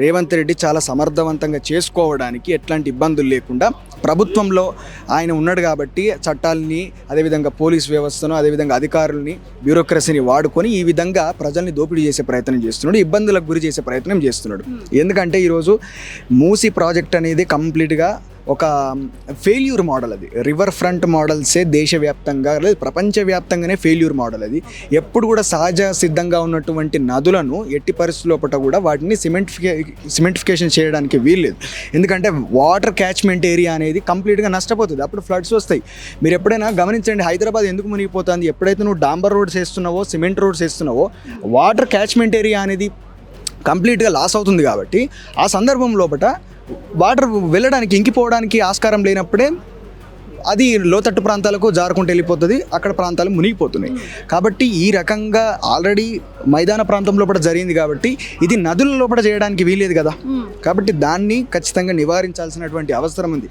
రేవంత్ రెడ్డి చాలా సమర్థవంతంగా చేసుకోవడానికి ఎట్లాంటి ఇబ్బందులు లేకుండా ప్రభుత్వంలో ఆయన ఉన్నాడు కాబట్టి చట్టాలని, అదేవిధంగా పోలీస్ వ్యవస్థను, అదేవిధంగా అధికారులని, బ్యూరోక్రసీని వాడుకొని ఈ విధంగా ప్రజల్ని దోపిడీ చేసే ప్రయత్నం చేస్తున్నాడు, ఇబ్బందులకు గురి చేసే ప్రయత్నం చేస్తున్నాడు. ఎందుకంటే ఈరోజు మూసీ ప్రాజెక్ట్ అనేది కంప్లీట్గా ఒక ఫెయిల్యూర్ మోడల్. అది రివర్ ఫ్రంట్ మోడల్సే దేశవ్యాప్తంగా లేదు ప్రపంచవ్యాప్తంగానే ఫెయిల్యూర్ మోడల్. అది ఎప్పుడు కూడా సహజ సిద్ధంగా ఉన్నటువంటి నదులను ఎట్టి పరిస్థితుల్లో కూడా వాటిని సిమెంటిఫికేషన్ చేయడానికి వీల్లేదు. ఎందుకంటే వాటర్ క్యాచ్మెంట్ ఏరియా అనేది కంప్లీట్గా నష్టపోతుంది, అప్పుడు ఫ్లడ్స్ వస్తాయి. మీరు ఎప్పుడైనా గమనించండి, హైదరాబాద్ ఎందుకు మునిగిపోతుంది? ఎప్పుడైతే నువ్వు డాంబర్ రోడ్స్ వేస్తున్నావో, సిమెంట్ రోడ్స్ వేస్తున్నావో, వాటర్ క్యాచ్మెంట్ ఏరియా అనేది కంప్లీట్గా లాస్ అవుతుంది. కాబట్టి ఆ సందర్భం లోపల వాటర్ వెళ్ళడానికి, ఇంకిపోవడానికి ఆస్కారం లేనప్పుడే అది లోతట్టు ప్రాంతాలకు జారుకుంటూ వెళ్ళిపోతుంది, అక్కడ ప్రాంతాలు మునిగిపోతున్నాయి. కాబట్టి ఈ రకంగా ఆల్రెడీ మైదాన ప్రాంతం లోపల జరిగింది కాబట్టి ఇది నదుల లోపల చేయడానికి వీలేదు కదా. కాబట్టి దాన్ని ఖచ్చితంగా నివారించాల్సినటువంటి అవసరం ఉంది.